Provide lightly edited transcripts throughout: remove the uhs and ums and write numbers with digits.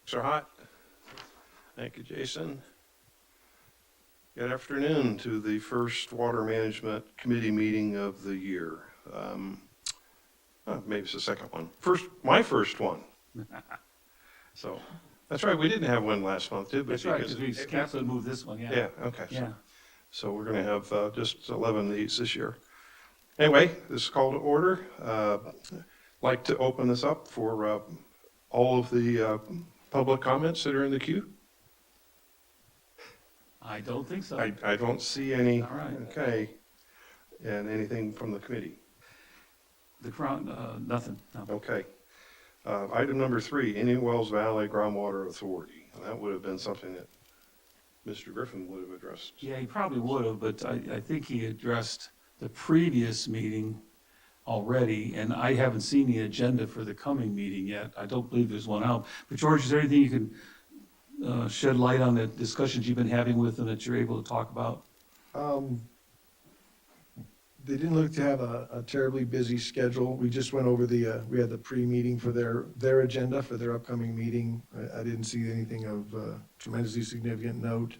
Mr. Hot. Thank you, Jason. Good afternoon to the first Water Management Committee meeting of the year. Maybe it's the second one. My first one. So, that's right, we didn't have one last month, did we? That's right, because we canceled and moved this one, yeah. Yeah, okay. Yeah. So we're going to have just 11 of these this year. Anyway, this is called to order. Like to open this up for all of the public comments that are in the queue. I don't think so. I don't see any. All right. Okay. And anything from the committee? The Crown, nothing, no. Okay. Item number 3, Indian Wells Valley Groundwater Authority. That would have been something that Mr. Griffin would have addressed. Yeah, he probably would have, but I think he addressed the previous meeting already, and I haven't seen the agenda for the coming meeting yet. I don't believe there's one out. But George, is there anything you can shed light on the discussions you've been having with them that you're able to talk about? They didn't look to have a terribly busy schedule. We just went over we had the pre-meeting for their agenda for their upcoming meeting. I didn't see anything of tremendously significant note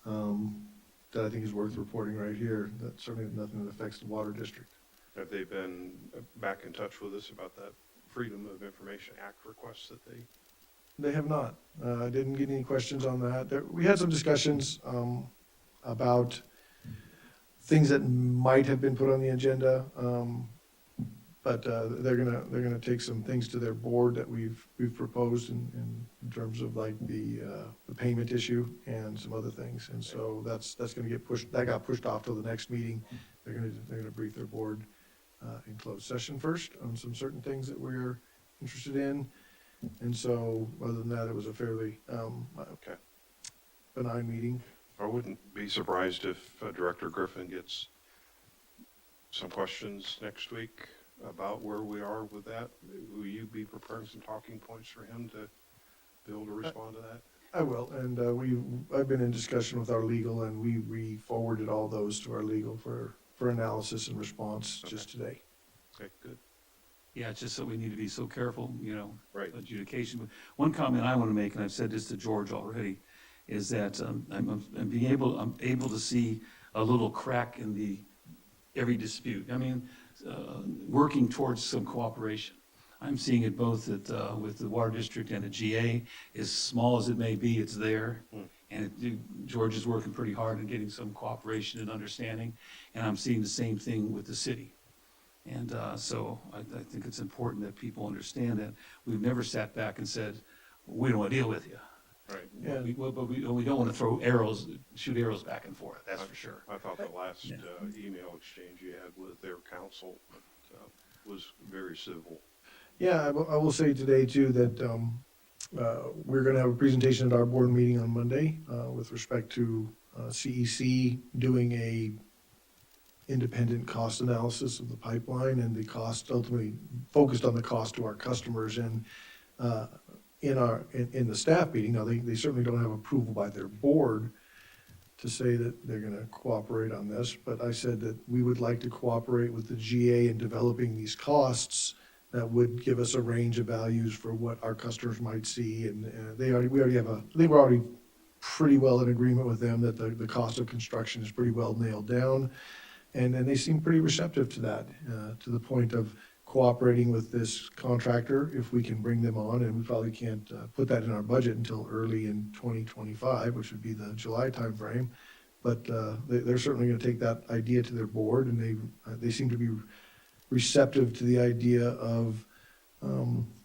that I think is worth reporting right here. That certainly nothing that affects the water district. Have they been back in touch with us about that Freedom of Information Act request that they? They have not. I didn't get any questions on that. We had some discussions about things that might have been put on the agenda, but they're gonna take some things to their board that we've proposed in terms of like the payment issue and some other things, and so that's gonna get pushed. That got pushed off till the next meeting. They're gonna brief their board in closed session first on some certain things that we're interested in, and so other than that, it was a fairly Okay. benign meeting. I wouldn't be surprised if Director Griffin gets some questions next week about where we are with that. Will you be preparing some talking points for him to be able to respond to that? I will, and I've been in discussion with our legal, and we forwarded all those to our legal for analysis and response just today. Okay, good. Yeah, it's just that we need to be so careful, Right. adjudication. But one comment I want to make, and I've said this to George already, is that I'm able to see a little crack in every dispute. I mean, working towards some cooperation. I'm seeing it both with the water district and the GA. As small as it may be, it's there. And George is working pretty hard on getting some cooperation and understanding. And I'm seeing the same thing with the city. And so I think it's important that people understand that we've never sat back and said, we don't want to deal with you. Right. Yeah. But we don't want to shoot arrows back and forth, that's for sure. I thought the last Yeah. email exchange you had with their council was very civil. Yeah, I will say today too that we're going to have a presentation at our board meeting on Monday with respect to CEC doing a independent cost analysis of the pipeline and the cost, ultimately focused on the cost to our customers. And in the staff meeting, now they certainly don't have approval by their board to say that they're going to cooperate on this, but I said that we would like to cooperate with the GA in developing these costs that would give us a range of values for what our customers might see, and they were already pretty well in agreement with them that the cost of construction is pretty well nailed down, and they seem pretty receptive to that, to the point of cooperating with this contractor if we can bring them on, and we probably can't put that in our budget until early in 2025, which would be the July timeframe. But they're certainly going to take that idea to their board, and they seem to be receptive to the idea of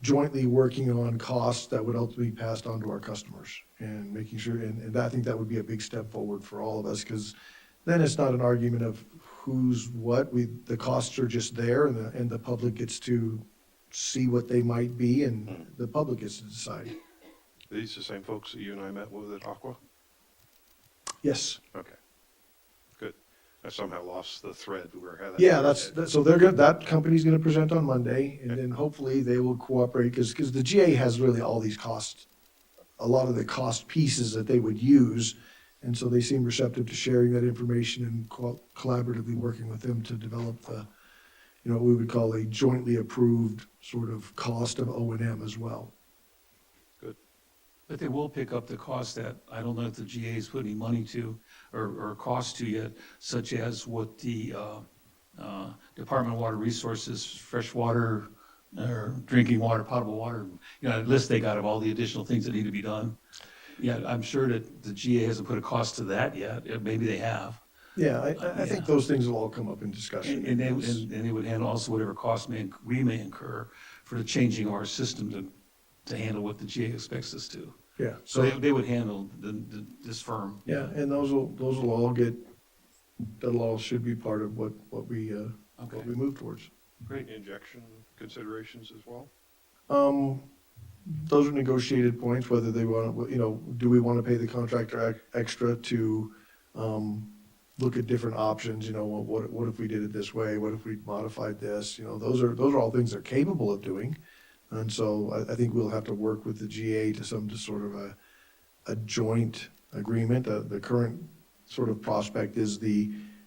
jointly working on costs that would ultimately be passed on to our customers, and making sure, and I think that would be a big step forward for all of us, because then it's not an argument of who's what. The costs are just there, and the public gets to see what they might be, and the public gets to decide. Are these the same folks that you and I met with at Aqua? Yes. Okay, good. I somehow lost the thread where how that. Yeah, so they're good. That company's going to present on Monday, and then hopefully they will cooperate, because the GA has really all these costs, a lot of the cost pieces that they would use. And so they seem receptive to sharing that information and collaboratively working with them to develop what we would call a jointly approved sort of cost of O&M as well. Good. But they will pick up the cost that, I don't know if the GA's put any money to or cost to yet, such as what the Department of Water Resources, fresh water, or drinking water, potable water, that list they got of all the additional things that need to be done. Yeah, I'm sure that the GA hasn't put a cost to that yet. Maybe they have. Yeah, I think Yeah. those things will all come up in discussion. And they would handle also whatever cost we may incur for the changing of our system to handle what the GA expects us to. Yeah, So they would handle this firm. yeah, and those will all that'll all should be part of what we Okay, move towards. great. Injection considerations as well? Those are negotiated points, whether they want to, do we want to pay the contractor extra to look at different options, what if we did it this way, what if we modified this, those are all things they're capable of doing. And so I think we'll have to work with the GA to sort of a joint agreement. The current sort of prospect is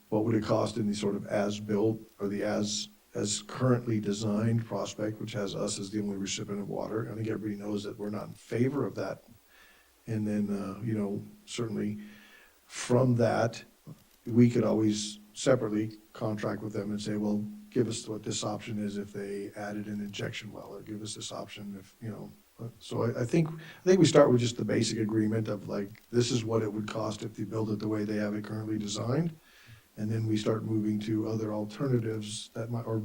what would it cost in the sort of as-built or the as currently designed prospect, which has us as the only recipient of water. I think everybody knows that we're not in favor of that. And then, certainly from that, we could always separately contract with them and say, well, give us what this option is if they added an injection well, or give us this option if, So I think we start with just the basic agreement of like, this is what it would cost if they build it the way they have it currently designed. And then we start moving to other alternatives or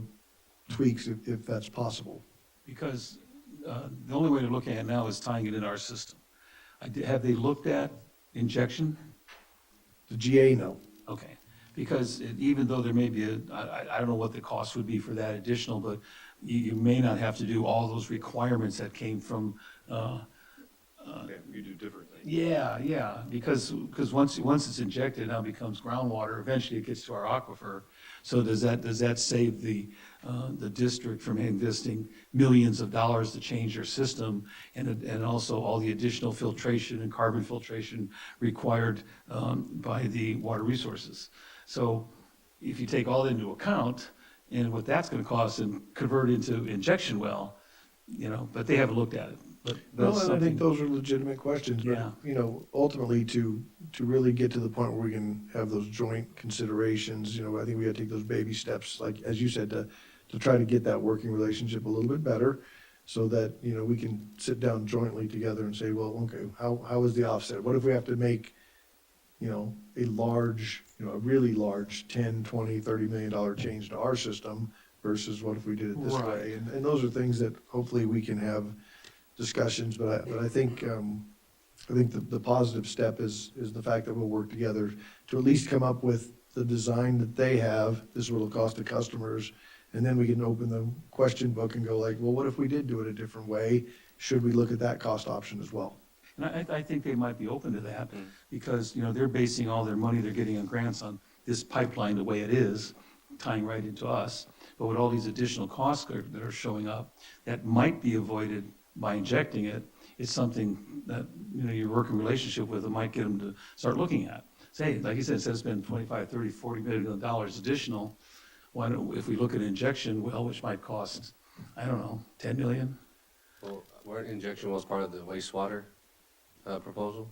tweaks if that's possible. Because the only way to look at it now is tying it in our system. Have they looked at injection? The GA, no. Okay, because even though there may be I don't know what the cost would be for that additional, but you may not have to do all those requirements that came from, Yeah, you do differently. yeah, because once it's injected, it now becomes groundwater, eventually it gets to our aquifer. So does that save the district from investing millions of dollars to change their system, and also all the additional filtration and carbon filtration required by the water resources? So if you take all that into account and what that's going to cost and convert into injection well, but they haven't looked at it. But Well, that's and I think something. those are legitimate questions, but, Yeah. Ultimately to really get to the point where we can have those joint considerations, I think we gotta take those baby steps, like, as you said, to try to get that working relationship a little bit better so that, we can sit down jointly together and say, well, okay, how is the offset? What if we have to make, a large, a really large 10, 20, $30 million change to our system versus what if we did it this Right. way? And those are things that hopefully we can have discussions, but I think the positive step is the fact that we'll work together to at least come up with the design that they have. This is what it'll cost the customers, and then we can open the question book and go like, well, what if we did do it a different way? Should we look at that cost option as well? And I think they might be open to that because, they're basing all their money they're getting on grants on this pipeline the way it is, tying right into us. But with all these additional costs that are showing up, that might be avoided by injecting it. It's something that, your working relationship with them might get them to start looking at. Say, like you said, instead of spending 25, 30, 40 million dollars additional, why don't, if we look at injection well, which might cost, I don't know, 10 million? Well, weren't injection wells part of the wastewater proposal?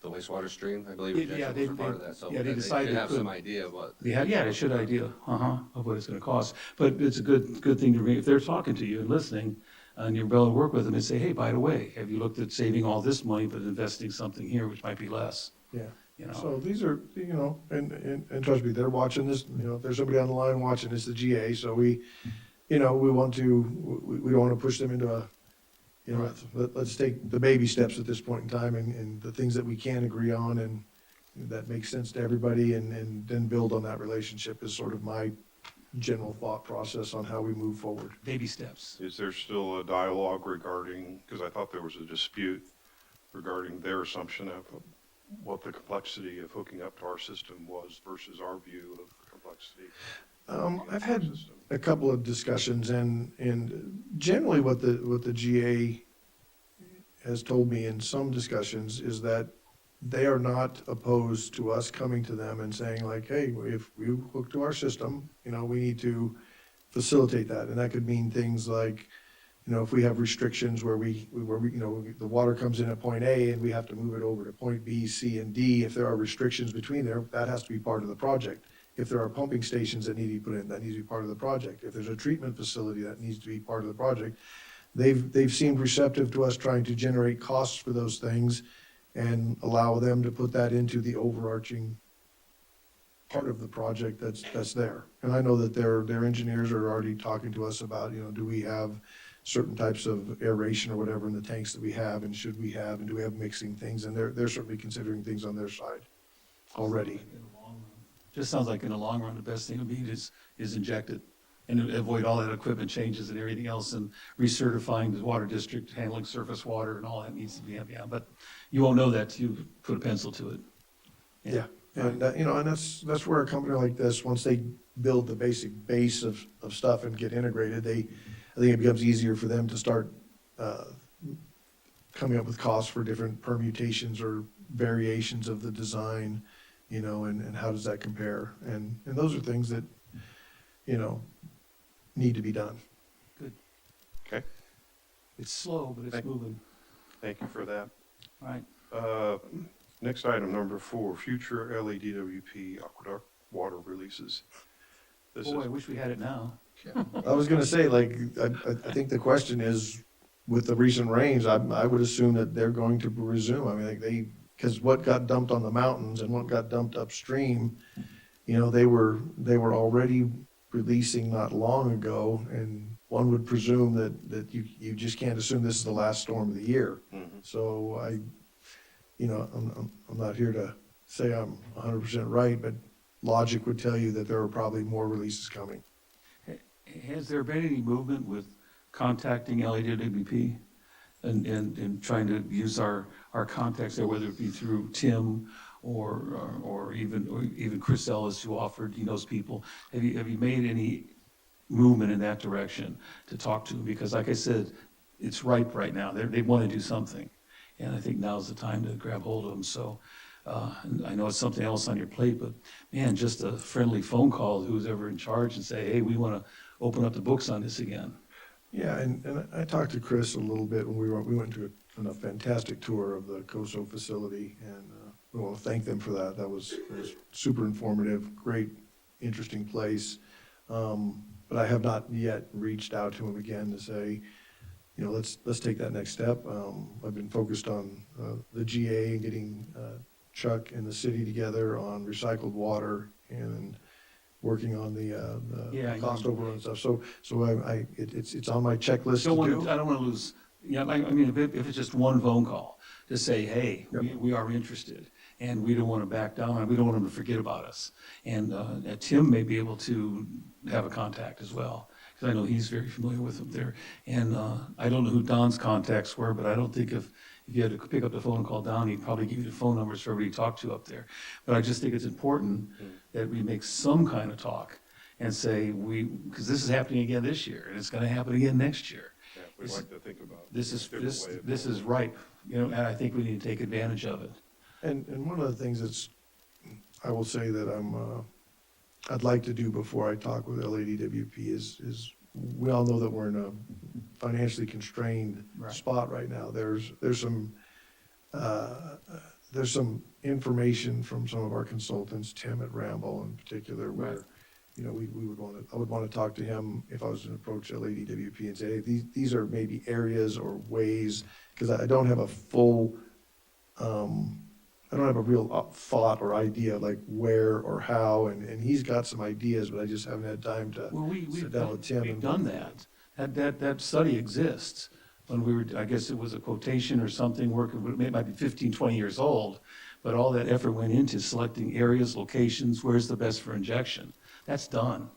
The wastewater stream, I believe Yeah, injection was part of that, so yeah, they they decided should they have some could. idea what. They should idea, of what it's gonna cost. But it's a good thing to read, if they're talking to you and listening, and you're able to work with them and say, hey, by the way, have you looked at saving all this money but investing something here which might be less? Yeah. You know? So these are, and trust me, they're watching this, if there's somebody on the line watching, it's the GA, so we don't want to push them into Right. let's take the baby steps at this point in time and the things that we can agree on and that makes sense to everybody and then build on that relationship is sort of my general thought process on how we move forward. Baby steps. Is there still a dialogue regarding, because I thought there was a dispute regarding their assumption of what the complexity of hooking up to our system was versus our view of the complexity. I've had a couple of discussions and generally what the GA has told me in some discussions is that they are not opposed to us coming to them and saying like, hey, if you hook to our system, we need to facilitate that. And that could mean things like, if we have restrictions where the water comes in at point A and we have to move it over to point B, C, and D, if there are restrictions between there, that has to be part of the project. If there are pumping stations that need to be put in, that needs to be part of the project. If there's a treatment facility, that needs to be part of the project. They've seemed receptive to us trying to generate costs for those things and allow them to put that into the overarching part of the project that's there. And I know that their engineers are already talking to us about, do we have certain types of aeration or whatever in the tanks that we have, and should we have, and do we have mixing things? And they're certainly considering things on their side already. Just sounds like in the long run, the best thing would be is inject it and avoid all that equipment changes and everything else and recertifying the water district, handling surface water and all that needs to be, yeah, but you won't know that till you put a pencil to it. Yeah, and, and that's where a company like this, once they build the basic base of stuff and get integrated, I think it becomes easier for them to start coming up with costs for different permutations or variations of the design, and how does that compare? And those are things that, need to be done. Good. Okay, It's slow, but it's moving. thank you for that. All right. Next item, number 4, future LADWP aqueduct water releases. This Boy, I is, wish we had it now. I was gonna say, I think the question is, with the recent rains, I would assume that they're going to resume. I mean, because what got dumped on the mountains and what got dumped upstream, they were already releasing not long ago, and one would presume that you just can't assume this is the last storm of the year. Mhm. So I'm not here to say I'm 100% right, but logic would tell you that there are probably more releases coming. Has there been any movement with contacting LADWP and trying to use our contacts there, whether it be through Tim or even Chris Ellis, who offered, he knows people. Have you made any movement in that direction to talk to them? Because like I said, it's ripe right now. They want to do something. And I think now's the time to grab hold of them. So and I know it's something else on your plate, but man, just a friendly phone call to who's ever in charge and say, hey, we want to open up the books on this again. Yeah, and I talked to Chris a little bit when we went to a fantastic tour of the COSO facility, and we want to thank them for that. That was super informative, great, interesting place. But I have not yet reached out to him again to say, let's take that next step. I've been focused on the GA and getting Chuck and the city together on recycled water and working on the cost overrun stuff. So it's on my checklist to do. I don't want to lose, I mean, if it's just one phone call, to say, hey, Yep. we are interested, and we don't want to back down, and we don't want them to forget about us. And Tim may be able to have a contact as well, because I know he's very familiar with them there. And I don't know who Don's contacts were, but I don't think if you had to pick up the phone and call Don, he'd probably give you the phone numbers for everybody to talk to up there. But I just think it's important that we make some kind of talk and say, because this is happening again this year, and it's going to happen again next year. yeah, we'd like to think about This is, a different way of this doing is ripe, and I think we need to take advantage of it. And one of the things I will say that I'd like to do before I talk with LADWP is we all know that we're in a financially constrained Right. spot right now. There's some information from some of our consultants, Tim at Ramble in particular, where, Right. I would want to talk to him if I was to approach LADWP and say, hey, these are maybe areas or ways, because I don't have a full, I don't have a real thought or idea like where or how, and he's got some ideas, but I just haven't had time to Well, we've sit down with Tim. we've done that. That study exists. When we were, I guess it was a quotation or something, it might be 15, 20 years old, but all that effort went into selecting areas, locations, where's the best for injection. That's done.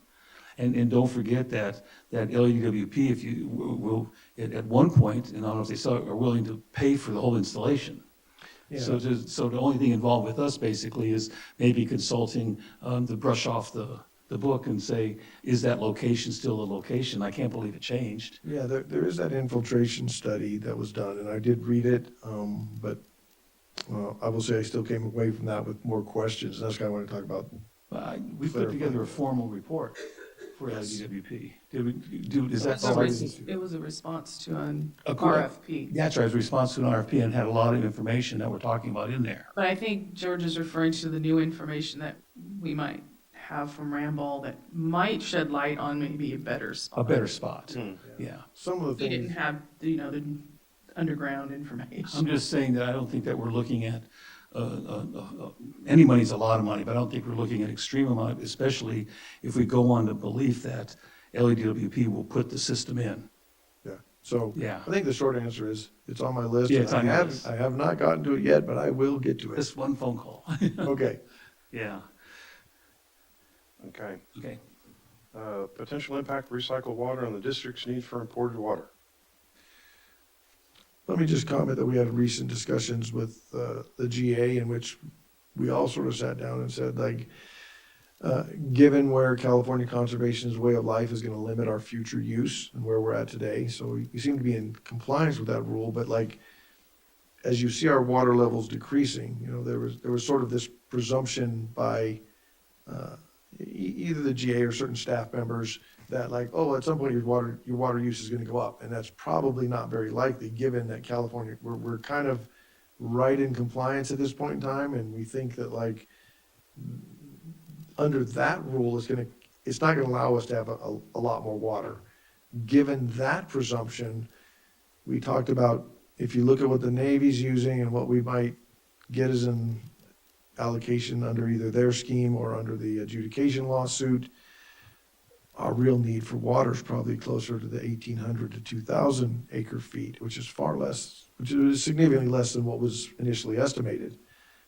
And don't forget that LADWP, if you will, at one point, and I don't know if they are willing to pay for the whole installation. Yeah. So the only thing involved with us basically is maybe consulting to brush off the book and say, is that location still a location? I can't believe it changed. Yeah, there is that infiltration study that was done, and I did read it, but I will say I still came away from that with more questions, and that's what I want to talk about. We put together a formal report. for Yes. LDWP. Did we do, is that? all I It didn't do. was a response to an A cor- RFP. That's right, it was a response to an RFP and had a lot of information that we're talking about in there. But I think George is referring to the new information that we might have from Ramble that might shed light on maybe a better spot. A better spot, Hmm. yeah. Some of the We didn't things, have, the underground information. I'm just saying that I don't think that we're looking at, any money's a lot of money, but I don't think we're looking at extreme amount, especially if we go on the belief that LADWP will put the system in. yeah, so Yeah, I think the short answer is, it's on my list. Yeah, it's on your I list. have not gotten to it yet, but I will get to it. just one phone call. Okay, Yeah, Okay. okay. Potential impact of recycled water on the district's need for imported water. let me just comment that we had recent discussions with the GA in which we all sort of sat down and said, like, given where California conservation's way of life is gonna limit our future use and where we're at today, so we seem to be in compliance with that rule, but like, as you see our water levels decreasing, there was sort of this presumption by either the GA or certain staff members that like, oh, at some point your water use is gonna go up, and that's probably not very likely, given that California, we're kind of right in compliance at this point in time, and we think that like, under that rule, it's not gonna allow us to have a lot more water. Given that presumption, we talked about, if you look at what the Navy's using and what we might get as an allocation under either their scheme or under the adjudication lawsuit, our real need for water is probably closer to the 1,800 to 2,000 acre feet, which is significantly less than what was initially estimated.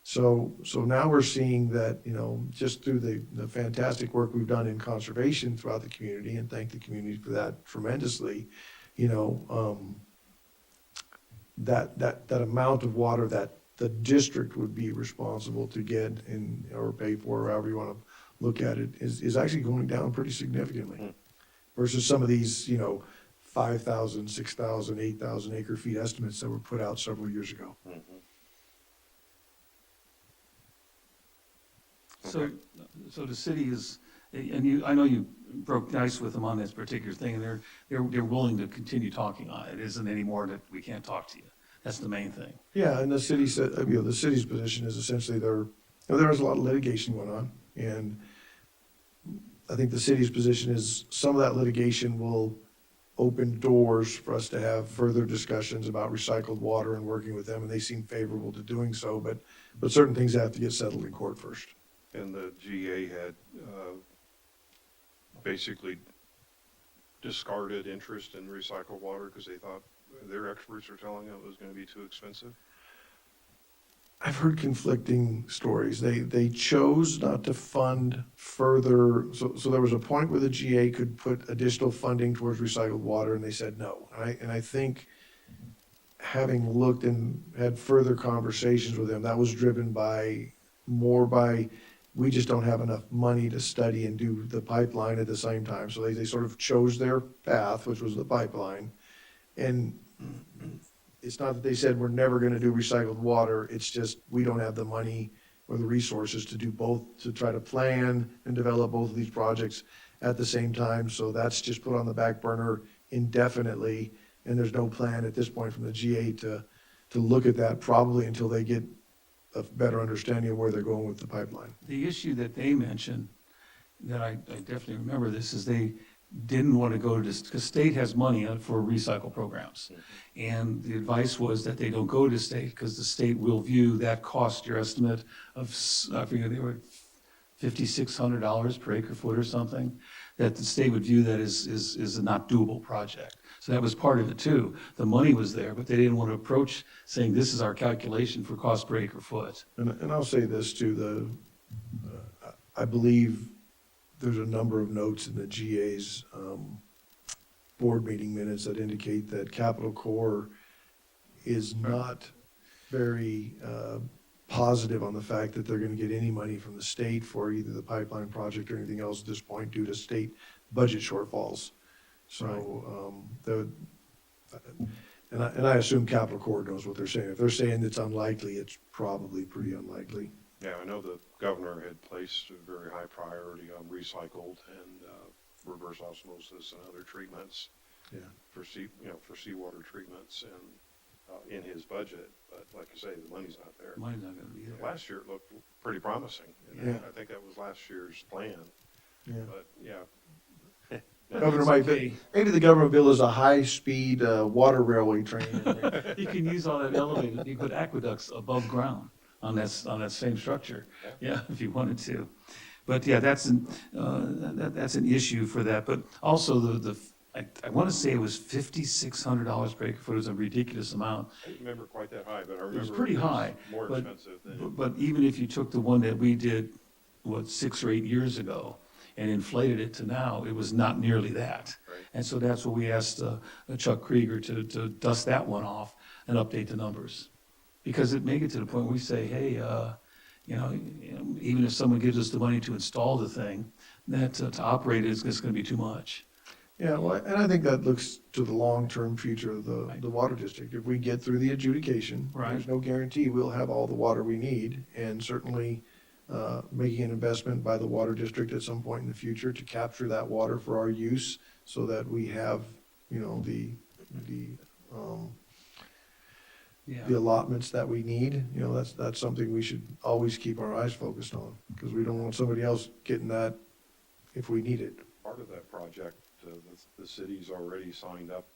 So now we're seeing that, just through the fantastic work we've done in conservation throughout the community, and thank the community for that tremendously, that amount of water that the district would be responsible to get or pay for, however you want to look at it, is actually going down pretty significantly versus some of these, 5,000, 6,000, 8,000 acre feet estimates that were put out several years ago. So the city is, and I know you broke ice with them on this particular thing, and they're willing to continue talking on it. It isn't anymore that we can't talk to you. That's the main thing. Yeah, and the city said, the city's position is essentially there is a lot of litigation going on, and I think the city's position is some of that litigation will open doors for us to have further discussions about recycled water and working with them, and they seem favorable to doing so, but certain things have to get settled in court first. And the GA had basically discarded interest in recycled water because they thought their experts were telling them it was going to be too expensive. I've heard conflicting stories. They chose not to fund further, so there was a point where the GA could put additional funding towards recycled water, and they said no. And I think, having looked and had further conversations with them, that was driven more by we just don't have enough money to study and do the pipeline at the same time. So they sort of chose their path, which was the pipeline. And it's not that they said we're never going to do recycled water. It's just we don't have the money or the resources to do both, to try to plan and develop both of these projects at the same time. So that's just put on the back burner indefinitely. And there's no plan at this point from the GA to look at that, probably until they get a better understanding of where they're going with the pipeline. The issue that they mentioned, that I definitely remember this, is they didn't want to go to this, because state has money for recycle programs. And the advice was that they don't go to state, because the state will view that cost, your estimate of, I forget, they were $5,600 per acre foot or something, that the state would view that as a not doable project. So that was part of it too. The money was there, but they didn't want to approach saying, this is our calculation for cost per acre foot. And I'll say this too, I believe there's a number of notes in the GA's board meeting minutes that indicate that Capital Corps is not very positive on the fact that they're going to get any money from the state for either the pipeline project or anything else at this point due to state budget shortfalls. So, and I assume Capital Corps knows what they're saying. If they're saying it's unlikely, it's probably pretty unlikely. Yeah, I know the governor had placed a very high priority on recycled, and reverse osmosis and other treatments Yeah. for for seawater treatments in his budget. But like you say, the money's not there. Mine's not gonna be there. Last year it looked pretty promising. And Yeah. I think that was last year's plan, Yeah. but yeah. Governor It's might, okay. maybe the government bill is a high-speed, water railway train. You can use all that elevated, you put aqueducts above ground on that same structure, yeah, if you wanted to. But yeah, that's an issue for that, but also I want to say it was $5,600 per acre foot, it was a ridiculous amount. I don't remember quite that high, but I remember. It was pretty high, More but- expensive than. But even if you took the one that we did, 6 or 8 years ago, and inflated it to now, it was not nearly that. Right. And so that's what we asked Chuck Krieger to dust that one off and update the numbers. Because it may get to the point where we say, hey, even if someone gives us the money to install the thing, that to operate it is just gonna be too much. Yeah, well, and I think that looks to the long-term future of the water district. If we get through the adjudication, Right. there's no guarantee we'll have all the water we need. And certainly, making an investment by the water district at some point in the future to capture that water for our use so that we have, the Yeah. allotments that we need, that's something we should always keep our eyes focused on, because we don't want somebody else getting that if we need it. Part of that project, the city's already signed up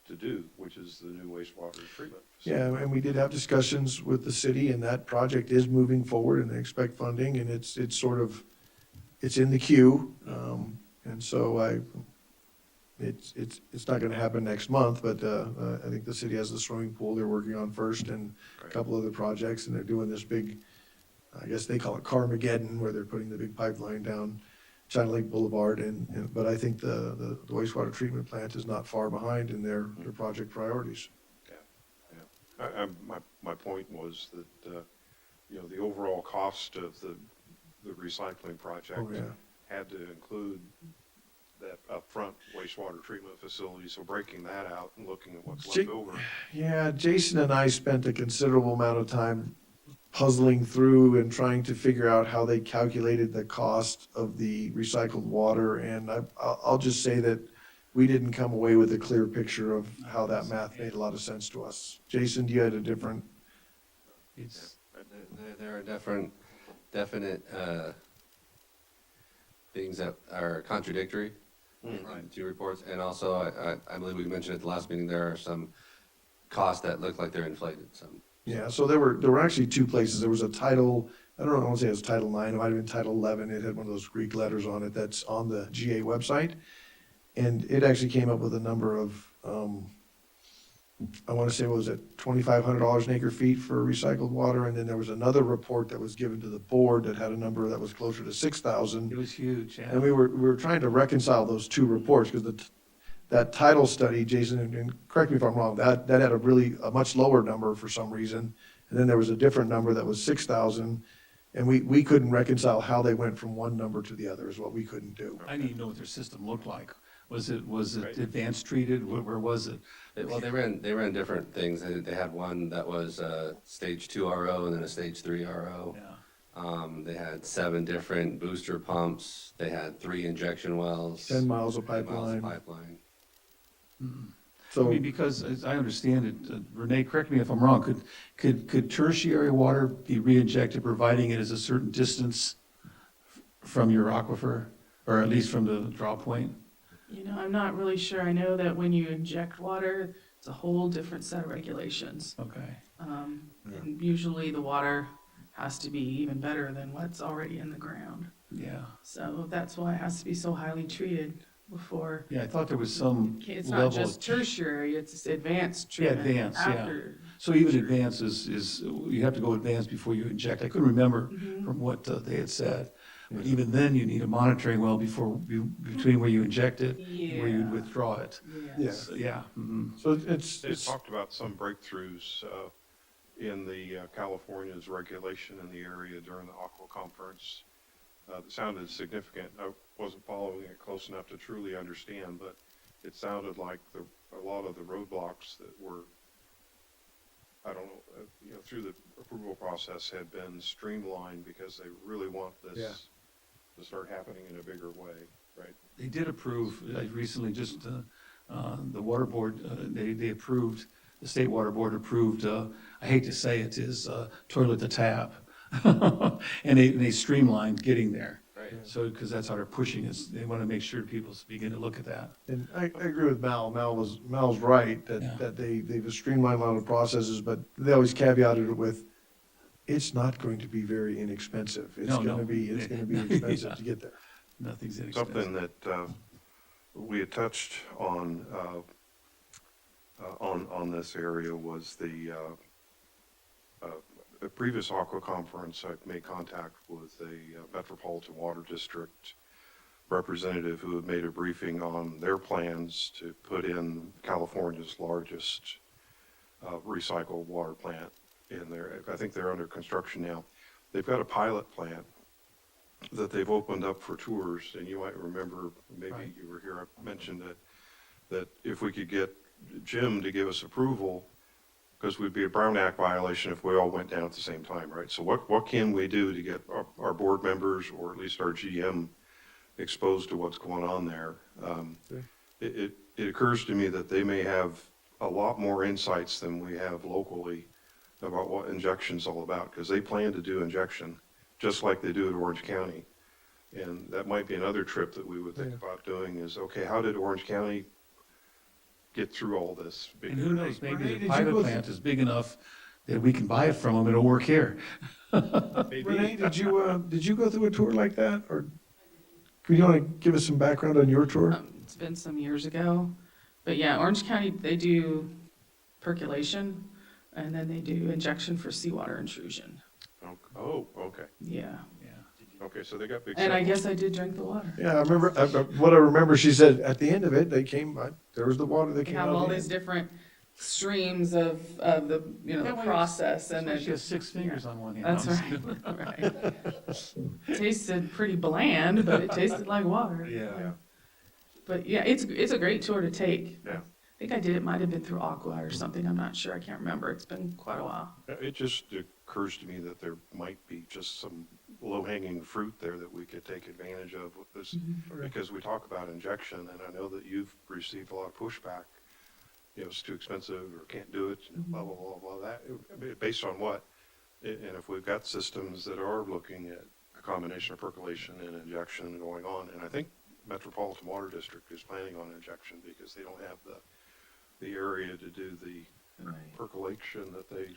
to do, which is the new wastewater treatment Yeah, facility. and we did have discussions with the city, and that project is moving forward, and they expect funding, and it's in the queue. And so it's not gonna happen next month, but, I think the city has the swimming pool they're working on first, and a Right. couple other projects, and they're doing this big, I guess they call it Carmageddon, where they're putting the big pipeline down China Lake Boulevard, but I think the wastewater treatment plant is not far behind in their project priorities. My point was that, the overall cost of the recycling project Oh, yeah. had to include that upfront wastewater treatment facility, so breaking that out and looking at what's left over. Yeah, Jason and I spent a considerable amount of time puzzling through and trying to figure out how they calculated the cost of the recycled water. And I'll just say that we didn't come away with a clear picture of how that math made a lot of sense to us. Jason, you had a different, It's, There are definite things that are contradictory in the two reports. And also, I believe we mentioned at the last meeting, there are some costs that look like they're inflated, some. yeah, so there were actually two places. There was a title, I don't know, I want to say it was Title 9, it might have been Title 11. It had one of those Greek letters on it that's on the GA website. And it actually came up with a number of, I want to say, what was it, $2,500 an acre feet for recycled water? And then there was another report that was given to the board that had a number that was closer to 6,000. it was huge, yeah. And we were trying to reconcile those two reports, because that title study, Jason, and correct me if I'm wrong, that had a much lower number for some reason. And then there was a different number that was 6,000, and we couldn't reconcile how they went from one number to the other, is what we couldn't do. I didn't even know what their system looked like. Was it Right. advanced treated? Where was it? Well, they ran different things. They had one that was stage 2 RO and then a stage 3 RO. Yeah. They had 7 different booster pumps. They had 3 injection wells. 10 miles of 10 miles of pipeline. pipeline. I So, mean, because as I understand it, Renee, correct me if I'm wrong, could tertiary water be re-injected, providing it is a certain distance from your aquifer, or at least from the draw point? I'm not really sure. I know that when you inject water, it's a whole different set of regulations. Okay. And usually the water has to be even better than what's already in the ground. Yeah. So that's why it has to be so highly treated before. Yeah, I thought there was some It's level. not just tertiary, it's advanced Yeah, treatment. advanced, yeah. after. So even advance is, you have to go advanced before you inject. I couldn't remember Mhm. from what they had said. But even then, you need a monitoring well between where you inject it and where you Yeah. withdraw it. yeah, So, yeah. Mhm. so it's, They talked about some breakthroughs in the California's regulation in the area during the Aqua Conference. It sounded significant. I wasn't following it close enough to truly understand, but it sounded like a lot of the roadblocks that were, I don't know, through the approval process had been streamlined because they really want this Yeah. to start happening in a bigger way. Right. They did approve, recently, just, the water board, they approved, the state water board approved, I hate to say it, is toilet to tap. And they streamlined getting there. Right. So, because that's how they're pushing us, they want to make sure people begin to look at that. And I agree with Mal. Mal's right, Yeah. that they've streamlined a lot of processes, but they always caveated it with, it's not going to be very inexpensive. It's No, gonna no. be, it's gonna be expensive Yeah. to get there. Nothing's inexpensive. Something that we had touched on this area was the previous Aqua conference. I made contact with a Metropolitan Water District representative who had made a briefing on their plans to put in California's largest recycled water plant in there. I think they're under construction now. They've got a pilot plant that they've opened up for tours, and you might remember, maybe Right. you were here, I mentioned that if we could get Jim to give us approval, because we'd be a Brown Act violation if we all went down at the same time, right? So what can we do to get our board members, or at least our GM, exposed to what's going on there? Okay. It occurs to me that they may have a lot more insights than we have locally about what injection's all about, because they plan to do injection, just like they do at Orange County. And that might be another trip that we would think Yeah. about doing is, okay, how did Orange County get through all this? And who knows, maybe Renee, the did you pilot go plant is big enough that we can buy it from them, it'll work here. Renee, did you go through a tour like that, or could you want to give us some background on your tour? It's been some years ago, but yeah, Orange County, they do percolation, and then they do injection for seawater intrusion. Oh, okay. Yeah, Yeah. Okay, so they got big. and I samples. guess I did drink the water. Yeah, I remember, what I remember, she said, at the end of it, they came, there was the water that They came have out. all the these end. different streams of the, you know, Yeah, the well, process, That's and why then. she has 6 fingers on one hand. That's I'm right, right. Tasted pretty bland, but it tasted like water. Yeah. But yeah, it's a great tour to take. Yeah. I think I did, it might have been through Aqua or something, I'm not sure, I can't remember, it's been quite a while. It just occurs to me that there might be just some low-hanging fruit there that we could take advantage of with this, because we talk about injection, and I know that you've received a lot of pushback. You know, it's too expensive, or can't do it, blah, blah, blah, blah, that, based on what? And if we've got systems that are looking at a combination of percolation and injection going on, and I think Metropolitan Water District is planning on injection because they don't have the area to do the Right. percolation that they,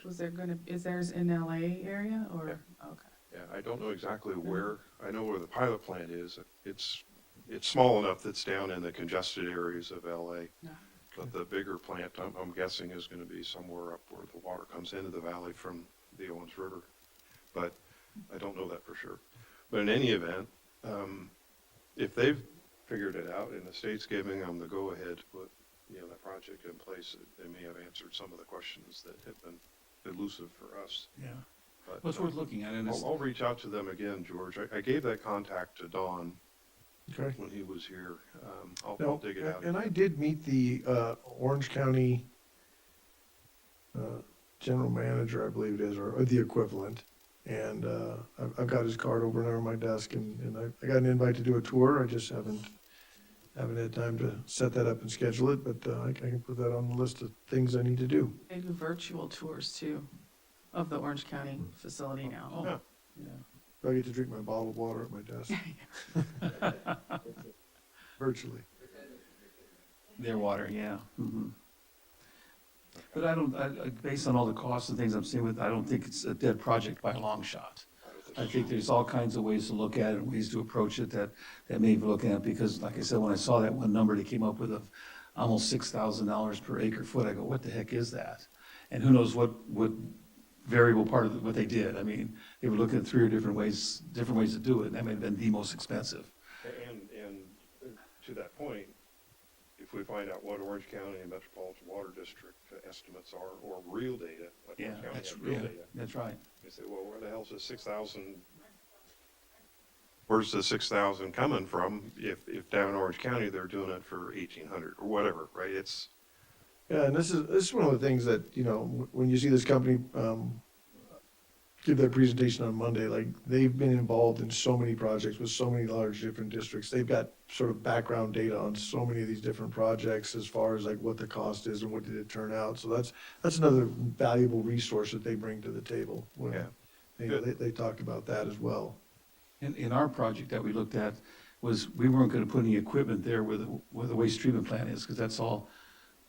Is theirs in LA area, or, okay. yeah, I don't know exactly where, I know where the pilot plant is. It's small enough that's down in the congested areas of LA. Yeah. But the bigger plant, I'm guessing, is gonna be somewhere up where the water comes into the valley from the Owens River. But I don't know that for sure. But in any event, if they've figured it out and the state's giving them the go-ahead to put, you know, that project in place, they may have answered some of the questions that have been elusive for us. Yeah. But, Well, it's worth looking at, and it's, I'll reach out to them again, George. I gave that contact to Don Okay. when he was here. I'll No, dig it out. and I did meet the Orange County general manager, I believe it is, or the equivalent. And I've got his card over there on my desk, and I got an invite to do a tour. I just haven't had time to set that up and schedule it, but I can put that on the list of things I need to do. They do virtual tours too, of the Orange County facility now. Oh. Yeah. yeah. I get to drink my bottled water at my desk. Virtually. Their water, yeah. But I don't, based on all the costs and things I'm seeing with, I don't think it's a dead project by a long shot. I think there's all kinds of ways to look at it, and ways to approach it that may be looking at, because like I said, when I saw that one number, they came up with almost $6,000 per acre foot. I go, what the heck is that? And who knows what variable part of what they did. I mean, they were looking at 3 or different ways to do it, and that may have been the most expensive. And to that point, if we find out what Orange County and Metropolitan Water District estimates are, or real data, like Yeah, Orange County that's, has real yeah, data, that's right. you say, well, where the hell's the 6,000? Where's the 6,000 coming from? If down in Orange County, they're doing it for 1,800 or whatever, right? It's, Yeah, and this is one of the things that, you know, when you see this company give their presentation on Monday, like, they've been involved in so many projects with so many large different districts. They've got sort of background data on so many of these different projects as far as like what the cost is and what did it turn out. So that's another valuable resource that they bring to the table. When, Yeah. you know, they talked about that as well. In our project that we looked at was, we weren't gonna put any equipment there where the waste treatment plant is, because that's all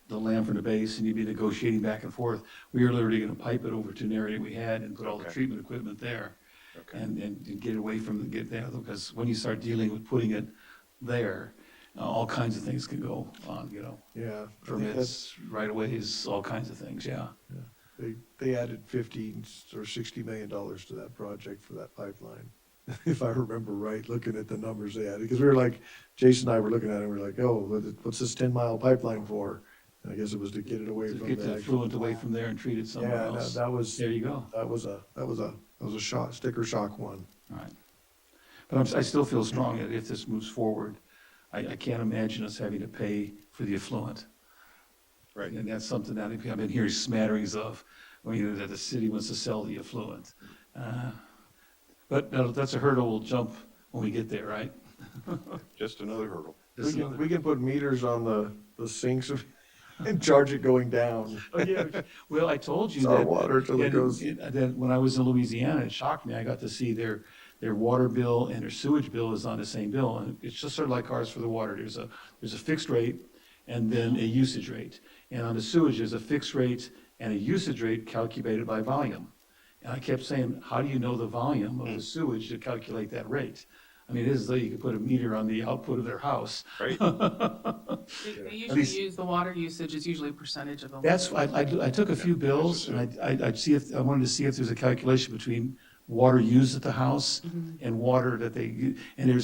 the land from the base, and you'd be negotiating back and forth. We were literally gonna pipe it over to an area we had and put all the Okay. treatment equipment there. Okay. And get away from, get that, because when you start dealing with putting it there, all kinds of things can go on, you know, Yeah. I think that's- permits, right-of-ways, all kinds of things, yeah. They added 50 or $60 million to that project for that pipeline, if I remember right, looking at the numbers they added. Because we were like, Jason and I were looking at it, and we were like, oh, what's this 10-mile pipeline for? And I guess it was to get it away To from get the the. effluent away from there and treat it somewhere Yeah, else. that was, There you go, that was a shock, sticker shock one. all right. But I still feel strong that if this moves forward, I can't imagine us having to pay for the effluent. Right. And that's something that I've been hearing smatterings of, that the city wants to sell the effluent. But that's a hurdle we'll jump when we get there, right? Just another hurdle. Just We can put meters on the sinks and charge it going down. Oh, yeah. Well, I told you It's our that. water till it goes. That when I was in Louisiana, it shocked me. I got to see their water bill and their sewage bill is on the same bill. And it's just sort of like ours for the water. There's a fixed rate and then a usage rate. And on the sewage, there's a fixed rate and a usage rate calculated by volume. And I kept saying, how do you know the volume of the sewage to calculate that rate? I mean, it is as though you could put a meter on the output of their house. Right? They usually least- use the water usage is usually a percentage of the. That's, I took a few bills, and I'd see if, I wanted to see if there's a calculation between water used at the house and water that they, and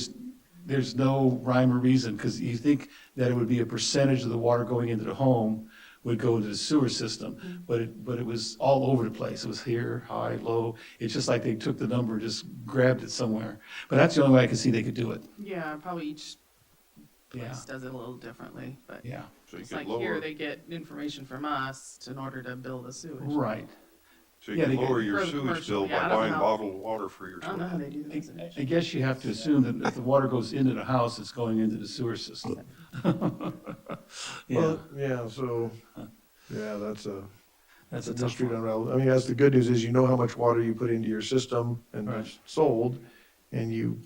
there's no rhyme or reason, because you think that it would be a percentage of the water going into the home would go into the sewer system, but it was all over the place. It was here, high, low. It's just like they took the number, and just grabbed it somewhere. But that's the only way I could see they could do it. Yeah, probably each Yeah, place does it a little differently, but yeah, So you it's could like here, lower, they get information from us in order to build the sewage. right. so you yeah, could they get- lower your For the sewage commercial, bill yeah, I by don't buying know. bottled water for your I don't know how toilet. they do that. I guess you have to assume that if the water goes into the house, it's going into the sewer system. Yeah, Well, yeah, so, yeah, that's a that's a tough mystery to one. unravel. I mean, that's the good news is you know how much water you put into your system and Right. it's sold. And you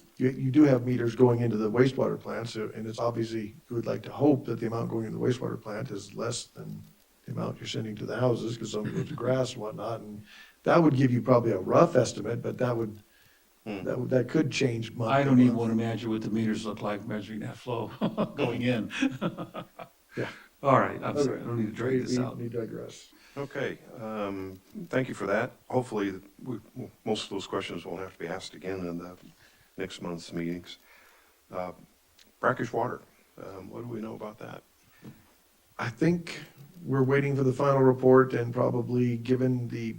do have meters going into the wastewater plant, so, and it's obviously, you would like to hope that the amount going into the wastewater plant is less than the amount you're sending to the houses, because some goes to grass and whatnot, and that would give you probably a rough estimate, but that could change month I to don't even month. want to imagine what the meters look like measuring that flow going in. Yeah. All right, I'm sorry, I don't need to drag this out. We digress. Okay, thank you for that. Hopefully, most of those questions won't have to be asked again in the next month's meetings. Brackish water, what do we know about that? I think we're waiting for the final report, and probably given the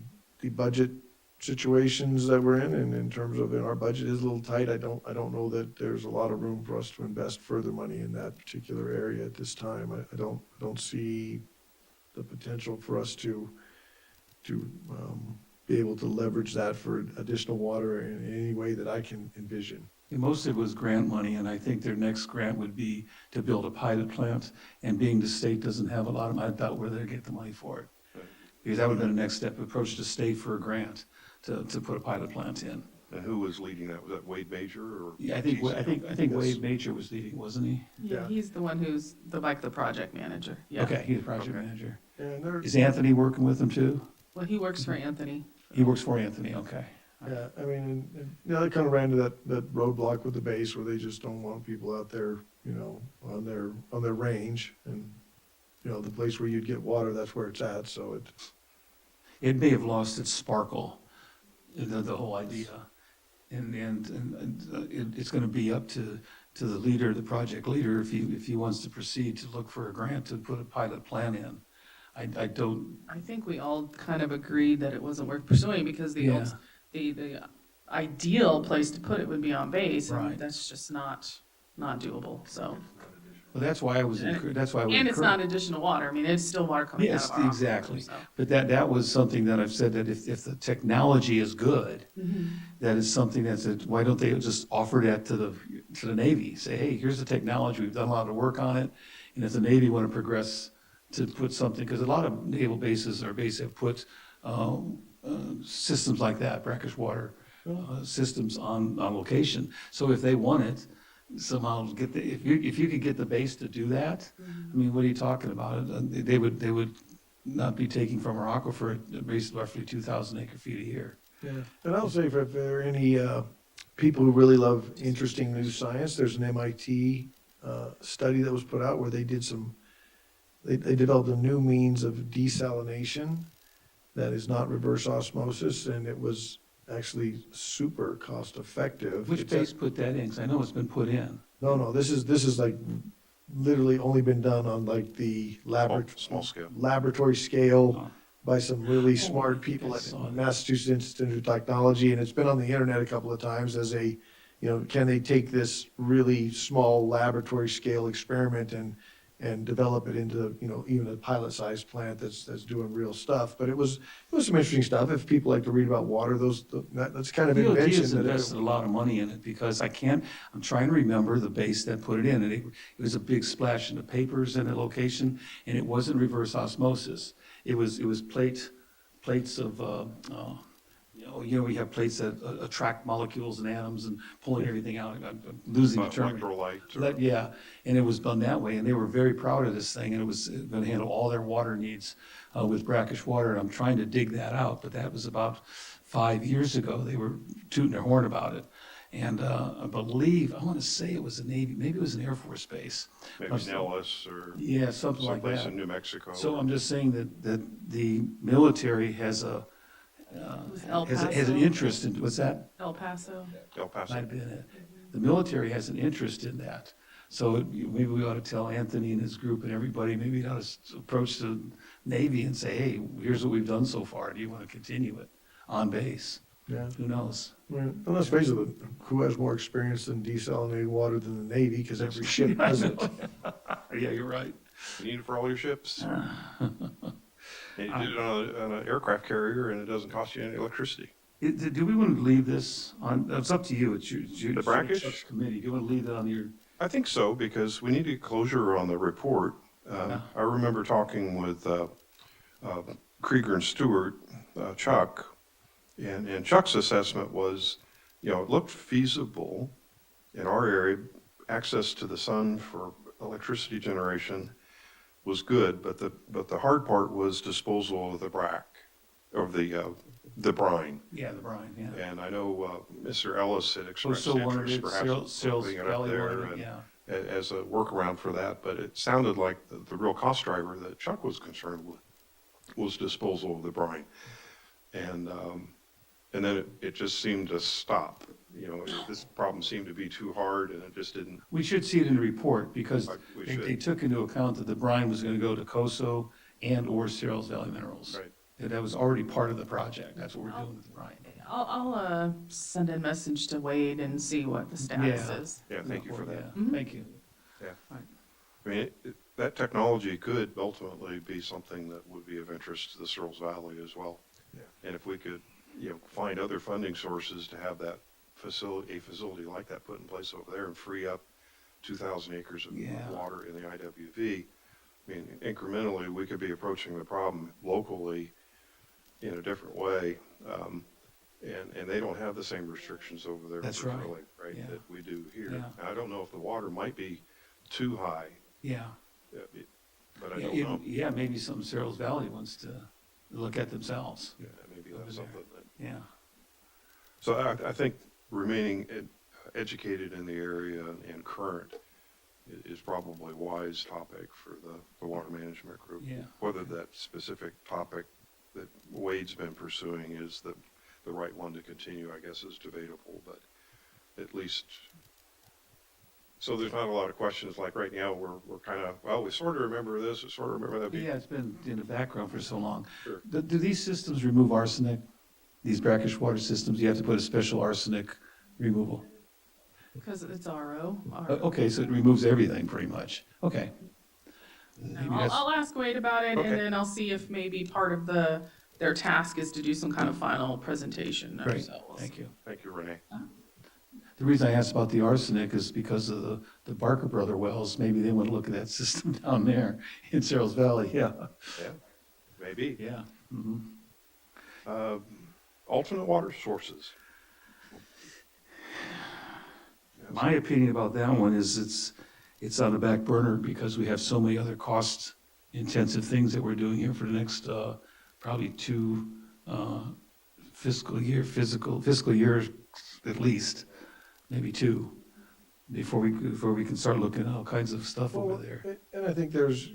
budget situations that we're in, and in terms of, our budget is a little tight, I don't know that there's a lot of room for us to invest further money in that particular area at this time. I don't see the potential for us to be able to leverage that for additional water in any way that I can envision. And most of it was grant money, and I think their next grant would be to build a pilot plant. And being the state doesn't have a lot of, I doubt where they'll get the money for it. Because that would have been the next step, approach the state for a grant to put a pilot plant in. And who was leading that? Was that Wade Major or? Yeah, I think Yes. Wade Major was leading, wasn't he? Yeah, Yeah. he's the one who's the project manager. Yeah. Okay, he's the project Okay. manager. And there, Is Anthony working with him too? Well, he works for Anthony. He works for Anthony, okay. yeah, I mean, they kind of ran to that roadblock with the base where they just don't want people out there, on their range. And, the place where you'd get water, that's where it's at, so It may have lost its sparkle, the whole idea. And it's gonna be up to the leader, the project leader, if he wants to proceed to look for a grant to put a pilot plan in. I don't, I think we all kind of agreed that it wasn't worth pursuing because Yeah. the ideal place to put it would be on base, Right. and that's just not doable, so. Well, that's why I was, that's why I was. And it's not additional water. I mean, it's still water coming out Yes, of our aquifer, exactly. so. But that was something that I've said, that if the technology is good, that is something why don't they just offer that to the Navy? Say, hey, here's the technology, we've done a lot of work on it, and if the Navy want to progress to put something, because a lot of naval bases have put systems like that, brackish water systems on location. So if they want it, somehow if you could get the base to do that, I mean, what are you talking about? They would not be taking from our aquifer at base roughly 2,000 acre feet a year. Yeah, and I'll say if there are any people who really love interesting new science, there's an MIT study that was put out where they did they developed a new means of desalination that is not reverse osmosis, and it was actually super cost effective. Which base put that in? Because I know it's been put in. No, this is like literally only been done on like the Small scale. laboratory scale Oh. by some really smart people I at saw that. Massachusetts Institute of Technology, and it's been on the internet a couple of times as can they take this really small laboratory scale experiment and develop it into, even a pilot-sized plant that's doing real stuff. But it was some interesting stuff. If people like to read about water, that's kind of DOT invention has that invested a lot of money in it, because I'm trying to remember the base that put it in, and it was a big splash in the papers in the location, and it wasn't reverse osmosis. It was plates of, we have plates that attract molecules and atoms and pulling everything out. I'm losing the term. Electrolyte. Yeah, and it was done that way, and they were very proud of this thing, and it was going to handle all their water needs with brackish water, and I'm trying to dig that out, but that was about 5 years ago. They were tooting their horn about it, and I want to say it was a Navy, maybe it was an Air Force base. Maybe Nellis or Yeah, something like someplace that. in New Mexico. So I'm just saying that the military has El has an Paso. interest in, what's that? El Paso. El Paso. Might have been it. The military has an interest in that. So maybe we ought to tell Anthony and his group and everybody, maybe we ought to approach the Navy and say, hey, here's what we've done so far. Do you want to continue it on base? Yeah. Who knows? And let's face it, who has more experience in desalinating water than the Navy, because every ship does it. Yeah, you're right. You need it for all your ships. And you did it on an aircraft carrier, and it doesn't cost you any electricity. Do we want to leave this on, it's up to you, it's your The brackish? it's your committee. Do you want to leave that on your, I think so, because we need to get closure on the report. Yeah. I remember talking with Krieger and Stewart, Chuck, and Chuck's assessment was, it looked feasible in our area. Access to the sun for electricity generation was good, but the hard part was disposal of the the brine. yeah, the brine, yeah. And I know Mr. Ellis had expressed So one of interest it, perhaps Sales putting it up Valley there wanted it, and yeah. as a workaround for that, but it sounded like the real cost driver that Chuck was concerned with was disposal of the brine. And then it just seemed to stop. This problem seemed to be too hard, and it just didn't. We should see it in the report, because We they should. took into account that the brine was going to go to COSO and/or Sales Valley Minerals. Right. And that was already part of the project. That's what we're doing with the brine. I'll send a message to Wade and see what the status Yeah. is. Yeah, thank you for that. Yeah, Thank you. I mean, that technology could ultimately be something that would be of interest to the Searles Valley as well. Yeah. And if we could, find other funding sources to have that a facility like that put in place over there and free up 2,000 acres of Yeah. water in the IWV, I mean, incrementally, we could be approaching the problem locally in a different way. And they don't have the same restrictions over there. That's for right. drilling, right, Yeah. that we do here. Yeah. Now, I don't know if the water might be too high, Yeah. but I Yeah, don't know. yeah, maybe something Searles Valley wants to look at themselves. Yeah, maybe Over that's there. something that, Yeah. so I think remaining educated in the area and current is probably a wise topic for the water management group. Yeah. Whether that specific topic that Wade's been pursuing is the right one to continue, I guess, is debatable, but at least, so there's not a lot of questions, like right now, we're kind of, well, we sort of remember this, we sort of remember that. Yeah, it's been in the background for so long. Sure. Do these systems remove arsenic? These brackish water systems, you have to put a special arsenic removal? Because it's RO. Okay, so it removes everything pretty much. Okay. No, Maybe that's- I'll ask Wade about it, Okay. and then I'll see if maybe part of their task is to do some kind of final presentation Great, ourselves. thank you. Thank you, Renee. The reason I asked about the arsenic is because of the Barker Brother wells. Maybe they want to look at that system down there in Cerros Valley, yeah. Yeah, maybe. Yeah. Mhm. Alternate water sources. My opinion about that one is it's on the back burner because we have so many other cost-intensive things that we're doing here for the next, probably 2 fiscal years at least, maybe 2, before we can start looking at all kinds of stuff over Well, there. and I think there's,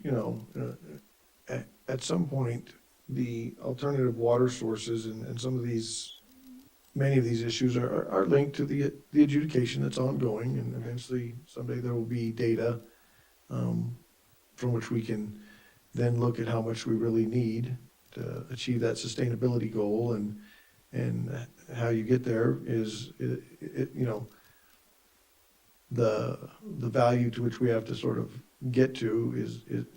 at some point, the alternative water sources and some of these, many of these issues are linked to the adjudication that's ongoing, and eventually someday there will be data from which we can then look at how much we really need to achieve that sustainability goal, and how you get there is, the value to which we have to sort of get to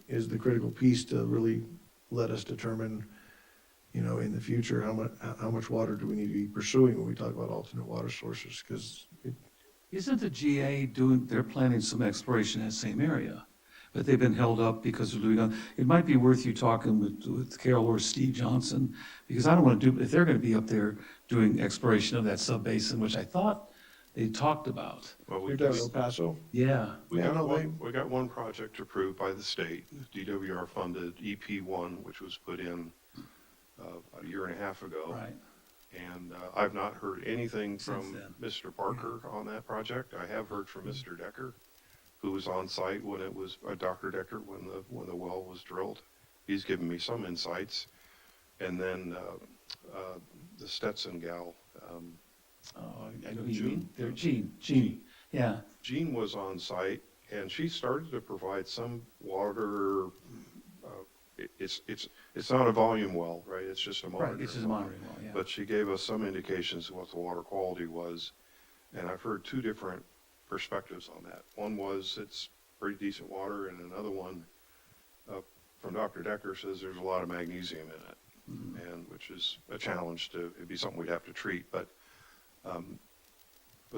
is the critical piece to really let us determine, in the future, how much water do we need to be pursuing when we talk about alternate water sources, because Isn't the GA they're planning some exploration in that same area, but they've been held up because of doing, it might be worth you talking with Carol or Steve Johnson, because I don't want to if they're going to be up there doing exploration of that sub-basin, which I thought they talked about. Well, you're down in El Paso. Yeah, We Yeah, got no, we got one project approved by the state, DWR funded EP1, which was put in a year and a half ago. right. And I've not heard anything Since from then. Mr. Parker on that project. I have heard from Mr. Decker, who was on site when it was, Dr. Decker, when the well was drilled. He's given me some insights. And then the Stetson gal, Oh, I know who you June? mean. They're Jean, yeah. Jean was on site, and she started to provide some water. It's not a volume well, right? It's just a Right, monitoring it's just a well. monitoring well, yeah. But she gave us some indications of what the water quality was, and I've heard 2 different perspectives on that. One was it's pretty decent water, and another one from Dr. Decker says there's a lot of magnesium in it, and which is a challenge it'd be something we'd have to treat. But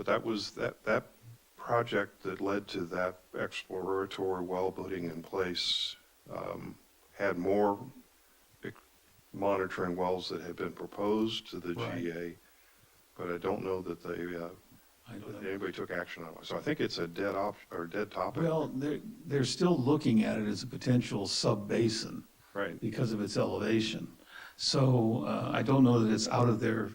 that was that project that led to that exploratory well putting in place, had more monitoring wells that had been proposed to the Right. GA, but I don't know that I don't that know. anybody took action on it. So I think it's a dead topic. Well, they're still looking at it as a potential sub-basin Right. because of its elevation. So I don't know that it's out of their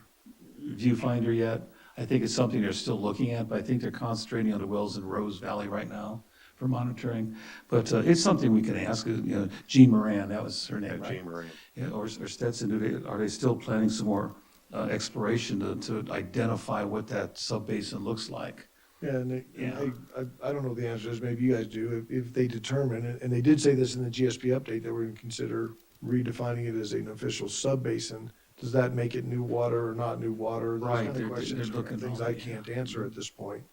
viewfinder yet. I think it's something they're still looking at, but I think they're concentrating on the wells in Rose Valley right now for monitoring. But it's something we can ask, Jean Moran, that was her name, At right? Jean Marie. Yeah, or Stetson, are they still planning some more exploration to identify what that sub-basin looks like? Yeah, and Yeah. I don't know the answer to this, maybe you guys do, if they determine, and they did say this in the GSP update, that we're going to consider redefining it as an official sub-basin. Does that make it new water or not new water? Those Right, kind of they're questions are looking things all I that, can't yeah. answer at this point.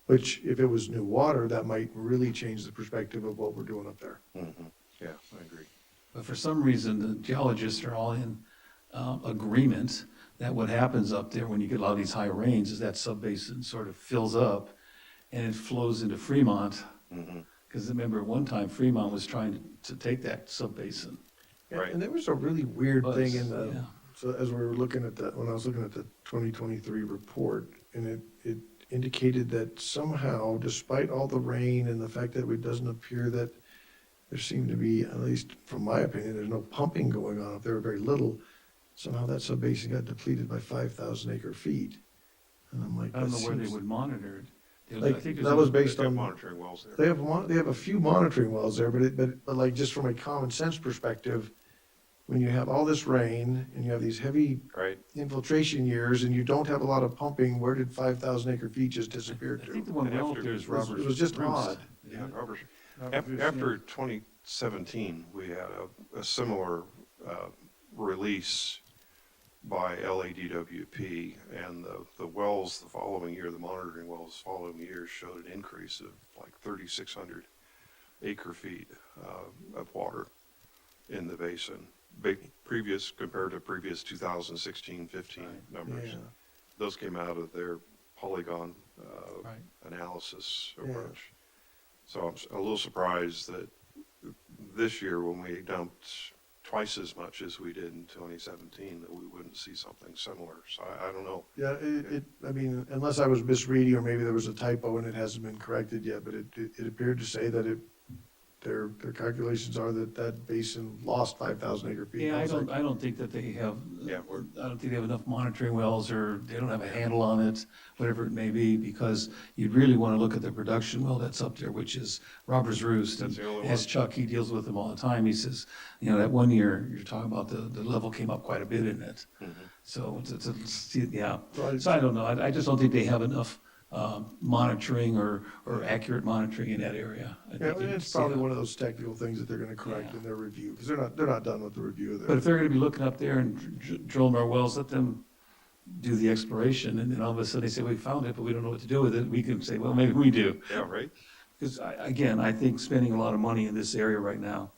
Which, if it was new water, that might really change the perspective of what we're doing up there. Yeah, I agree. But for some reason, the geologists are all in agreement that what happens up there when you get a lot of these high rains is that sub-basin sort of fills up and it flows into Fremont. Because remember, at one time Fremont was trying to take that sub-basin. Right. And there was a really weird But, thing in the, yeah. so as we were looking at that, when I was looking at the 2023 report, and it indicated that somehow, despite all the rain and the fact that it doesn't appear that there seemed to be, at least from my opinion, there's no pumping going on up there, very little. Somehow that sub-basin got depleted by 5,000 acre feet. And I'm like, I don't that know where they seems, would monitor it. Like, I think that was based They have on, monitoring wells there. they have a few monitoring wells there, but like just from a common sense perspective, when you have all this rain and you have these heavy Right. infiltration years and you don't have a lot of pumping, where did 5,000 acre feet just disappear I think to? the one And well up after there is it was- Robert. it was just Roost. odd. Yeah, Robert. Robert Roost, After 2017, we had a similar release by LADWP, and the wells the following year, the monitoring wells following year showed an increase of like 3,600 acre feet of water in the basin. Previous, compared to previous 2016-15 numbers. Yeah. Those came out of their polygon Right. analysis approach. So I'm a little surprised that this year, when we dumped twice as much as we did in 2017, that we wouldn't see something similar. So I don't know. Yeah, I mean, unless I was misreading, or maybe there was a typo and it hasn't been corrected yet, but it appeared to say that their calculations are that basin lost 5,000 acre feet. Yeah, was like, I don't think that they have, Yeah, I don't think they have enough monitoring wells, or they don't have a handle on it, whatever it may be, because you'd really want to look at the production well that's up there, which is Robert's Roost. And That's the only as one. Chuck, he deals with them all the time, he says, you know, that one year, you're talking about the level came up quite a bit in it. So, yeah, Right. so I don't know, I just don't think they have enough monitoring or accurate monitoring in that area. I Yeah, think and you it's see probably that. one of those technical things that they're gonna correct Yeah. in their review, because they're not done with the review of But their. if they're gonna be looking up there and drilling our wells, let them do the exploration, and then all of a sudden they say, we found it, but we don't know what to do with it, we can say, well, maybe we do. Yeah, right? Because again, I think spending a lot of money in this area right now,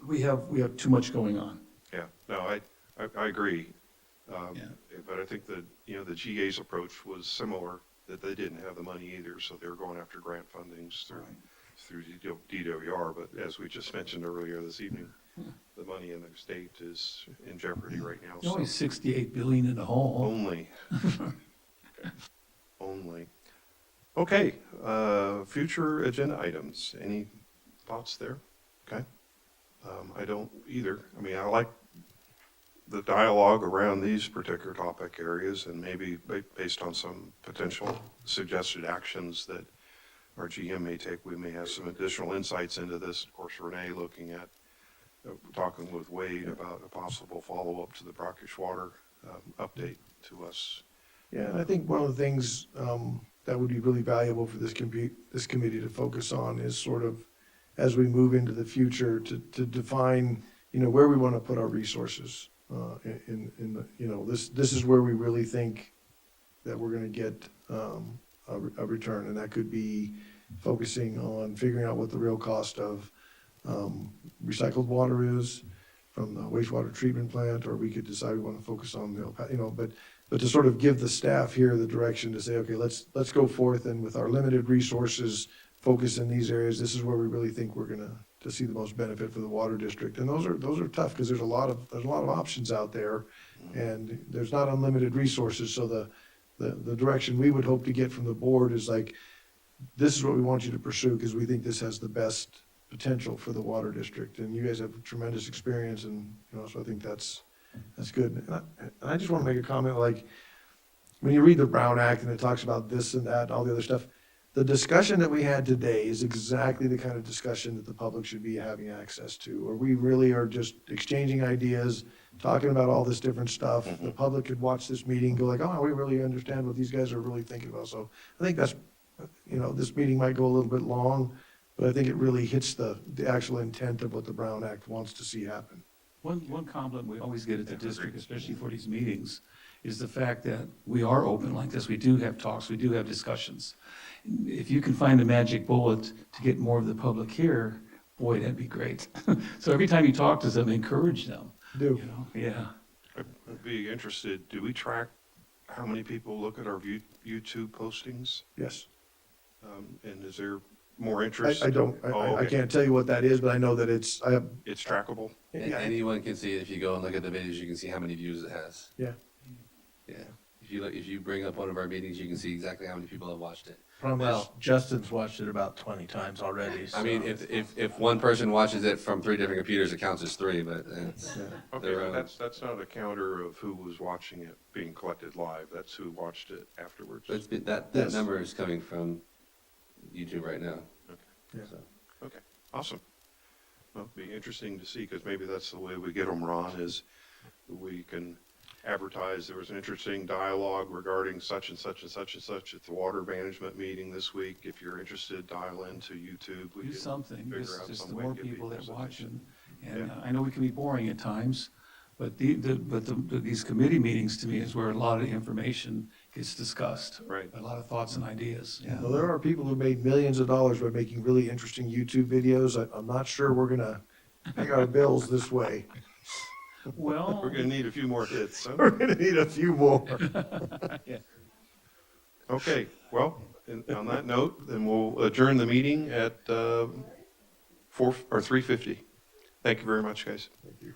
we have too much going on. Yeah, no, I agree. Yeah. But I think that, you know, the GA's approach was similar, that they didn't have the money either, so they were going after grant fundings through DWR. But as we just mentioned earlier this evening, the money in the state is in jeopardy right now. You're only So 68 billion in the hole. only. Only. Okay, future agenda items. Any thoughts there? Okay. I don't either. I mean, I like the dialogue around these particular topic areas, and maybe based on some potential suggested actions that our GM may take, we may have some additional insights into this. Of course, Renee looking at, talking with Wade about a possible follow-up to the brackish water update to us. Yeah, and I think one of the things that would be really valuable for this committee to focus on is sort of, as we move into the future, to define, you know, where we want to put our resources. In the, you know, this is where we really think that we're going to get a return, and that could be focusing on figuring out what the real cost of recycled water is from the wastewater treatment plant, or we could decide we want to focus on the, you know, but to sort of give the staff here the direction to say, okay, let's go forth and with our limited resources, focus in these areas. This is where we really think we're gonna to see the most benefit for the water district. And those are tough, because there's a lot of options out there, and there's not unlimited resources. So the direction we would hope to get from the board is like, this is what we want you to pursue, because we think this has the best potential for the water district. And you guys have tremendous experience, and, you know, so I think that's good. And I just want to make a comment, like, when you read the Brown Act and it talks about this and that and all the other stuff, the discussion that we had today is exactly the kind of discussion that the public should be having access to, where we really are just exchanging ideas, talking about all this different stuff. The public could watch this meeting, go like, oh, we really understand what these guys are really thinking about. So I think that's, you know, this meeting might go a little bit long, but I think it really hits the actual intent of what the Brown Act wants to see happen. One compliment we always get at the district, especially for these meetings, is the fact that we are open like this. We do have talks, we do have discussions. If you can find a magic bullet to get more of the public here, boy, that'd be great. So every time you talk to them, encourage them. Do. You know, yeah. I'd be interested, do we track how many people look at our YouTube postings? Yes. And is there more interest? I don't, Oh, I okay. can't tell you what that is, but I know that it's, I have, It's trackable? And yeah, anyone can see it. If you go and look at the videos, you can see how many views it has. yeah. Yeah. If you bring up one of our meetings, you can see exactly how many people have watched it. Problem is, Well- Justin's watched it about 20 times already. I mean, so- if one person watches it from 3 different computers, it counts as 3, but it's, Okay, They're, but that's not a counter of who was watching it being collected live. That's who watched it afterwards. it's been, that Yes. number is coming from YouTube right now. Yeah. So, Okay, awesome. Well, it'd be interesting to see, because maybe that's the way we get them, Ron, is we can advertise, there was an interesting dialogue regarding such and such and such and such at the water management meeting this week. If you're interested, dial into YouTube. We Do can something, figure just out just some the way to more get people that people's watch, attention. and Yeah. I know we can be boring at times, But these committee meetings to me is where a lot of information gets discussed. Right. A lot of thoughts and ideas, yeah. Well, there are people who made millions of dollars by making really interesting YouTube videos. I'm not sure we're gonna pay our bills this way. Well, We're gonna need a few more hits, huh? We're gonna need a few more. Okay, well, on that note, then we'll adjourn the meeting at 3:50. Thank you very much, guys. Thank you.